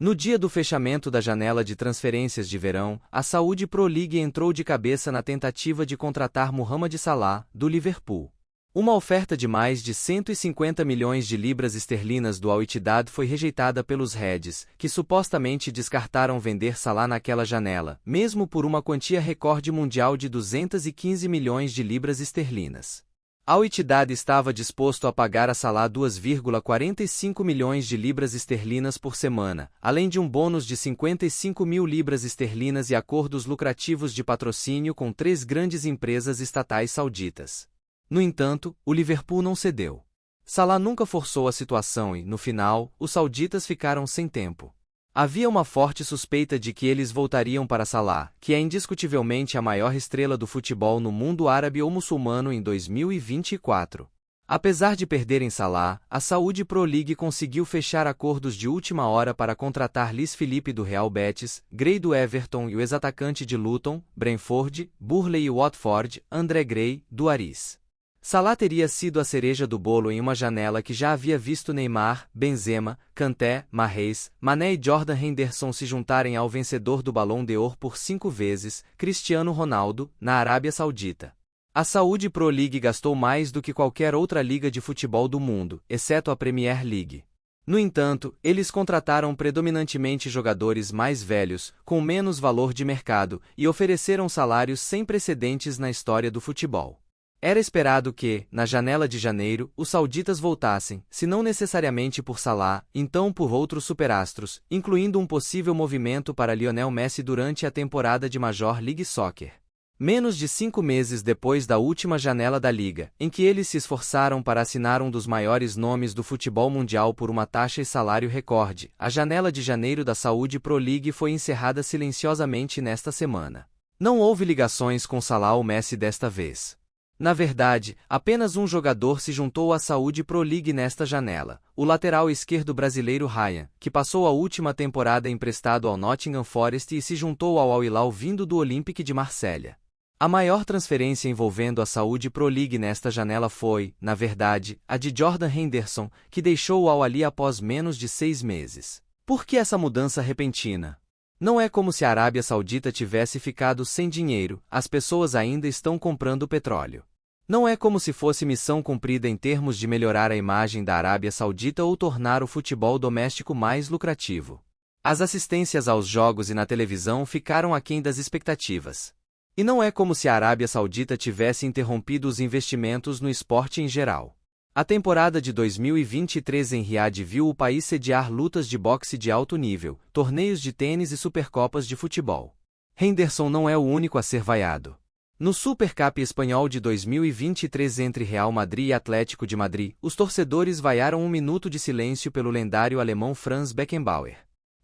No dia do fechamento da janela de transferências de verão, a Saudi Pro League entrou de cabeça na tentativa de contratar Mohamed Salah, do Liverpool. Uma oferta de mais de 150 milhões de libras esterlinas do Al Ittihad foi rejeitada pelos Reds, que supostamente descartaram vender Salah naquela janela, mesmo por uma quantia recorde mundial de 215 milhões de libras esterlinas. Al Ittihad estava disposto a pagar a Salah 2,45 milhões de libras esterlinas por semana, além de um bônus de 55 mil libras esterlinas e acordos lucrativos de patrocínio com 3 grandes empresas estatais sauditas. No entanto, o Liverpool não cedeu. Salah nunca forçou a situação e, no final, os sauditas ficaram sem tempo. Havia uma forte suspeita de que eles voltariam para Salah, que é indiscutivelmente a maior estrela do futebol no mundo árabe ou muçulmano em 2024. Apesar de perderem Salah, a Saudi Pro League conseguiu fechar acordos de última hora para contratar Luiz Felipe do Real Betis, Gray do Everton e o ex-atacante de Luton, Brentford, Burnley e Watford, André Gray, do Aris. Salah teria sido a cereja do bolo em uma janela que já havia visto Neymar, Benzema, Kanté, Mahrez, Mané e Jordan Henderson se juntarem ao vencedor do Ballon d'Or por 5 vezes, Cristiano Ronaldo, na Arábia Saudita. A Saudi Pro League gastou mais do que qualquer outra liga de futebol do mundo, exceto a Premier League. No entanto, eles contrataram predominantemente jogadores mais velhos, com menos valor de mercado, e ofereceram salários sem precedentes na história do futebol. Era esperado que, na janela de janeiro, os sauditas voltassem, se não necessariamente por Salah, então por outros superastros, incluindo um possível movimento para Lionel Messi durante a temporada de Major League Soccer. Menos de 5 meses depois da última janela da liga, em que eles se esforçaram para assinar um dos maiores nomes do futebol mundial por uma taxa e salário recorde, a janela de janeiro da Saudi Pro League foi encerrada silenciosamente nesta semana. Não houve ligações com Salah ou Messi desta vez. Na verdade, apenas um jogador se juntou à Saudi Pro League nesta janela, o lateral esquerdo brasileiro Ryan, que passou a última temporada emprestado ao Nottingham Forest e se juntou ao Al Hilal vindo do Olympique de Marselha. A maior transferência envolvendo a Saudi Pro League nesta janela foi, na verdade, a de Jordan Henderson, que deixou o Al Ahly após menos de 6 meses. Por que essa mudança repentina? Não é como se a Arábia Saudita tivesse ficado sem dinheiro, as pessoas ainda estão comprando petróleo. Não é como se fosse missão cumprida em termos de melhorar a imagem da Arábia Saudita ou tornar o futebol doméstico mais lucrativo. As assistências aos jogos e na televisão ficaram aquém das expectativas. E não é como se a Arábia Saudita tivesse interrompido os investimentos no esporte em geral. A temporada de 2023 em Riad viu o país sediar lutas de boxe de alto nível, torneios de tênis e supercopas de futebol. Henderson não é o único a ser vaiado. No Super Cup espanhol de 2023 entre Real Madrid e Atlético de Madrid, os torcedores vaiaram 1 minuto de silêncio pelo lendário alemão Franz Beckenbauer.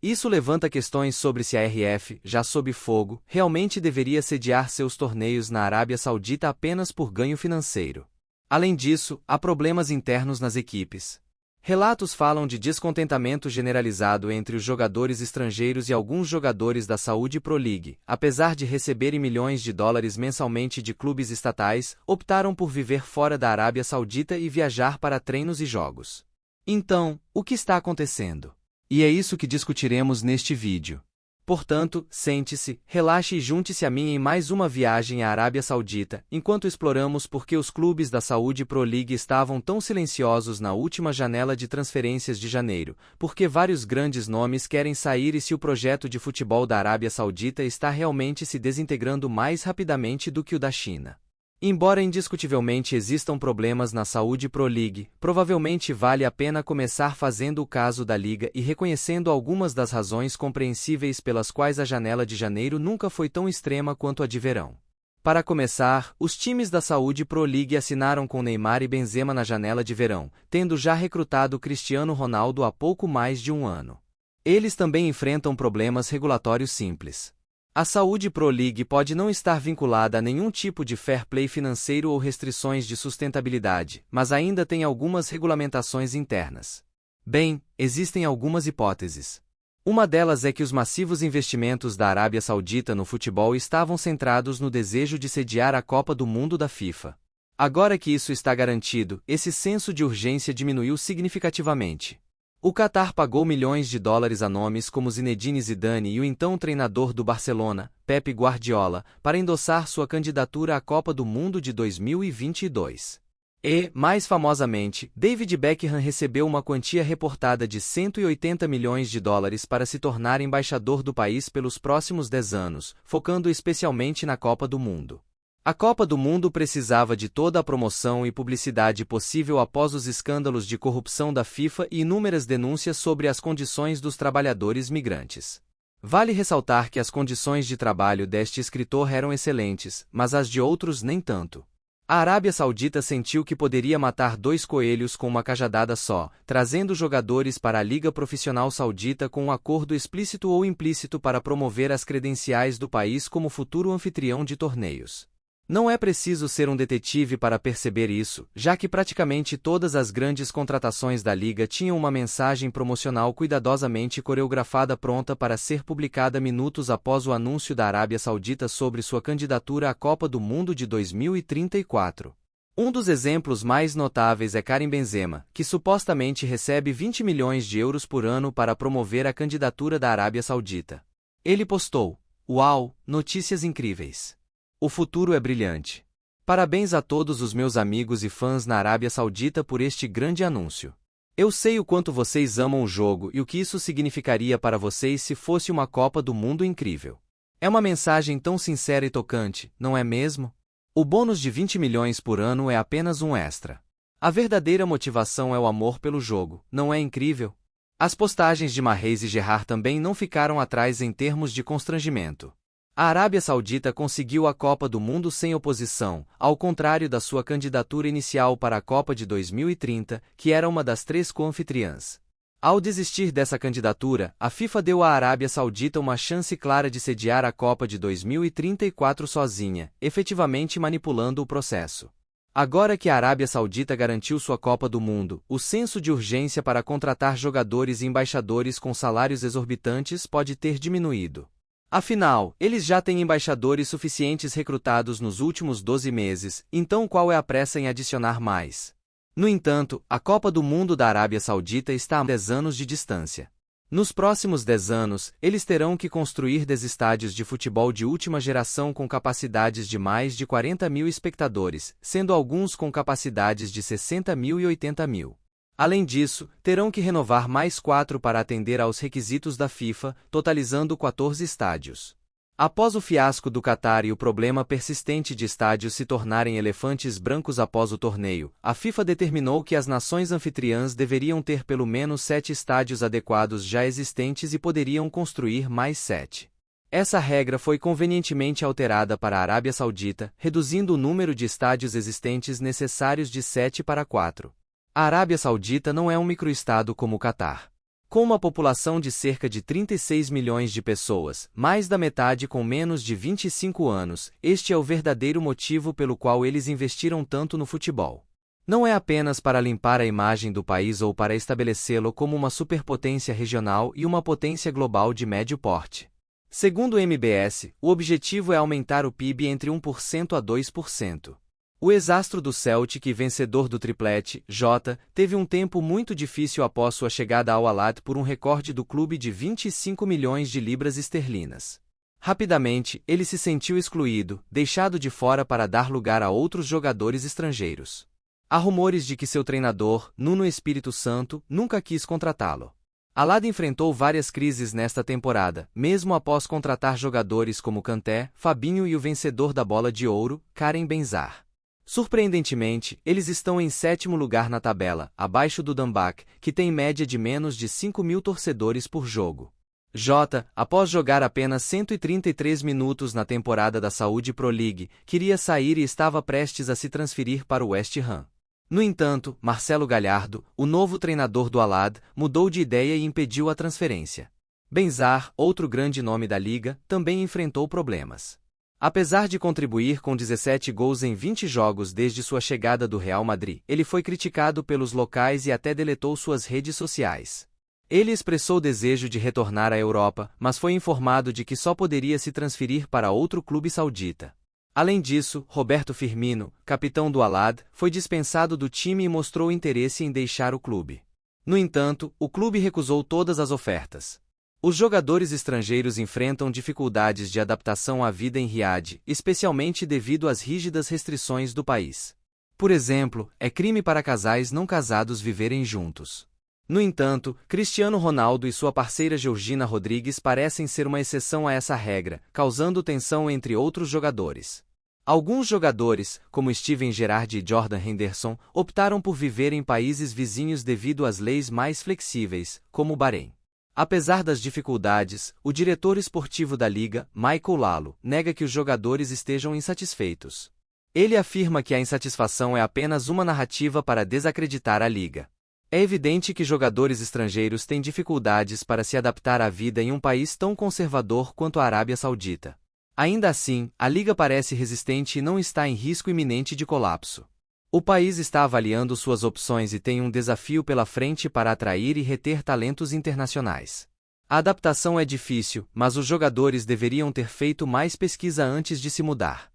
Isso levanta questões sobre se a RF, já sob fogo, realmente deveria sediar seus torneios na Arábia Saudita apenas por ganho financeiro. Além disso, há problemas internos nas equipes. Relatos falam de descontentamento generalizado entre os jogadores estrangeiros e alguns jogadores da Saudi Pro League, apesar de receberem milhões de dólares mensalmente de clubes estatais, optaram por viver fora da Arábia Saudita e viajar para treinos e jogos. Então, o que está acontecendo? E é isso que discutiremos neste vídeo. Portanto, sente-se, relaxe e junte-se a mim em mais uma viagem à Arábia Saudita, enquanto exploramos por que os clubes da Saudi Pro League estavam tão silenciosos na última janela de transferências de janeiro, porque vários grandes nomes querem sair e se o projeto de futebol da Arábia Saudita está realmente se desintegrando mais rapidamente do que o da China. Embora indiscutivelmente existam problemas na Saudi Pro League, provavelmente vale a pena começar fazendo o caso da liga e reconhecendo algumas das razões compreensíveis pelas quais a janela de janeiro nunca foi tão extrema quanto a de verão. Para começar, os times da Saudi Pro League assinaram com Neymar e Benzema na janela de verão, tendo já recrutado Cristiano Ronaldo há pouco mais de um ano. Eles também enfrentam problemas regulatórios simples. A Saudi Pro League pode não estar vinculada a nenhum tipo de fair play financeiro ou restrições de sustentabilidade, mas ainda tem algumas regulamentações internas. Bem, existem algumas hipóteses. Uma delas é que os massivos investimentos da Arábia Saudita no futebol estavam centrados no desejo de sediar a Copa do Mundo da FIFA. Agora que isso está garantido, esse senso de urgência diminuiu significativamente. O Catar pagou milhões de dólares a nomes como Zinedine Zidane e o então treinador do Barcelona, Pep Guardiola, para endossar sua candidatura à Copa do Mundo de 2022. E, mais famosamente, David Beckham recebeu uma quantia reportada de 180 milhões de dólares para se tornar embaixador do país pelos próximos 10 anos, focando especialmente na Copa do Mundo. A Copa do Mundo precisava de toda a promoção e publicidade possível após os escândalos de corrupção da FIFA e inúmeras denúncias sobre as condições dos trabalhadores migrantes. Vale ressaltar que as condições de trabalho deste escritor eram excelentes, mas as de outros nem tanto. A Arábia Saudita sentiu que poderia matar 2 coelhos com uma cajadada só, trazendo jogadores para a Liga Profissional Saudita com um acordo explícito ou implícito para promover as credenciais do país como futuro anfitrião de torneios. Não é preciso ser um detetive para perceber isso, já que praticamente todas as grandes contratações da Liga tinham uma mensagem promocional cuidadosamente coreografada pronta para ser publicada minutos após o anúncio da Arábia Saudita sobre sua candidatura à Copa do Mundo de 2034. Um dos exemplos mais notáveis é Karim Benzema, que supostamente recebe 20 milhões de euros por ano para promover a candidatura da Arábia Saudita. Ele postou: "Uau, notícias incríveis! O futuro é brilhante. Parabéns a todos os meus amigos e fãs na Arábia Saudita por este grande anúncio. Eu sei o quanto vocês amam o jogo e o que isso significaria para vocês se fosse uma Copa do Mundo incrível. É uma mensagem tão sincera e tocante, não é mesmo? O bônus de 20 milhões por ano é apenas um extra. A verdadeira motivação é o amor pelo jogo, não é incrível?" As postagens de Mahrez e Gerrard também não ficaram atrás em termos de constrangimento. A Arábia Saudita conseguiu a Copa do Mundo sem oposição, ao contrário da sua candidatura inicial para a Copa de 2030, que era uma das 3 co-anfitriãs. Ao desistir dessa candidatura, a FIFA deu à Arábia Saudita uma chance clara de sediar a Copa de 2034 sozinha, efetivamente manipulando o processo. Agora que a Arábia Saudita garantiu sua Copa do Mundo, o senso de urgência para contratar jogadores e embaixadores com salários exorbitantes pode ter diminuído. Afinal, eles já têm embaixadores suficientes recrutados nos últimos 12 meses, então qual é a pressa em adicionar mais? No entanto, a Copa do Mundo da Arábia Saudita está a 10 anos de distância. Nos próximos 10 anos, eles terão que construir 10 estádios de futebol de última geração com capacidades de mais de 40 mil espectadores, sendo alguns com capacidades de 60 mil e 80 mil. Além disso, terão que renovar mais 4 para atender aos requisitos da FIFA, totalizando 14 estádios. Após o fiasco do Catar e o problema persistente de estádios se tornarem elefantes brancos após o torneio, a FIFA determinou que as nações anfitriãs deveriam ter pelo menos 7 estádios adequados já existentes e poderiam construir mais 7. Essa regra foi convenientemente alterada para a Arábia Saudita, reduzindo o número de estádios existentes necessários de 7 para 4. A Arábia Saudita não é um microestado como o Catar. Com uma população de cerca de 36 milhões de pessoas, mais da metade com menos de 25 anos, este é o verdadeiro motivo pelo qual eles investiram tanto no futebol. Não é apenas para limpar a imagem do país ou para estabelecê-lo como uma superpotência regional e uma potência global de médio porte. Segundo o MBS, o objetivo é aumentar o PIB entre 1% a 2%. O ex-astro do Celtic e vencedor do triplete, Jota, teve um tempo muito difícil após sua chegada ao Al-Ahly por um recorde do clube de 25 milhões de libras esterlinas. Rapidamente, ele se sentiu excluído, deixado de fora para dar lugar a outros jogadores estrangeiros. Há rumores de que seu treinador, Nuno Espírito Santo, nunca quis contratá-lo. Al-Ahly enfrentou várias crises nesta temporada, mesmo após contratar jogadores como Kanté, Fabinho e o vencedor da Bola de Ouro, Karim Benzema. Surpreendentemente, eles estão em 7º lugar na tabela, abaixo do Dambach, que tem média de menos de 5 mil torcedores por jogo. Jota, após jogar apenas 133 minutos na temporada da Saudi Pro League, queria sair e estava prestes a se transferir para o West Ham. No entanto, Marcelo Galhardo, o novo treinador do Al-Ahly, mudou de ideia e impediu a transferência. Benzema, outro grande nome da liga, também enfrentou problemas. Apesar de contribuir com 17 gols em 20 jogos desde sua chegada do Real Madrid, ele foi criticado pelos locais e até deletou suas redes sociais. Ele expressou desejo de retornar à Europa, mas foi informado de que só poderia se transferir para outro clube saudita. Além disso, Roberto Firmino, capitão do Al-Ahly, foi dispensado do time e mostrou interesse em deixar o clube. No entanto, o clube recusou todas as ofertas. Os jogadores estrangeiros enfrentam dificuldades de adaptação à vida em Riad, especialmente devido às rígidas restrições do país. Por exemplo, é crime para casais não casados viverem juntos. No entanto, Cristiano Ronaldo e sua parceira Georgina Rodrigues parecem ser uma exceção a essa regra, causando tensão entre outros jogadores. Alguns jogadores, como Steven Gerrard e Jordan Henderson, optaram por viver em países vizinhos devido às leis mais flexíveis, como o Bahrein. Apesar das dificuldades, o diretor esportivo da liga, Michael Lalo, nega que os jogadores estejam insatisfeitos. Ele afirma que a insatisfação é apenas uma narrativa para desacreditar a liga. É evidente que jogadores estrangeiros têm dificuldades para se adaptar à vida em um país tão conservador quanto a Arábia Saudita. Ainda assim, a liga parece resistente e não está em risco iminente de colapso. O país está avaliando suas opções e tem um desafio pela frente para atrair e reter talentos internacionais. A adaptação é difícil, mas os jogadores deveriam ter feito mais pesquisa antes de se mudar.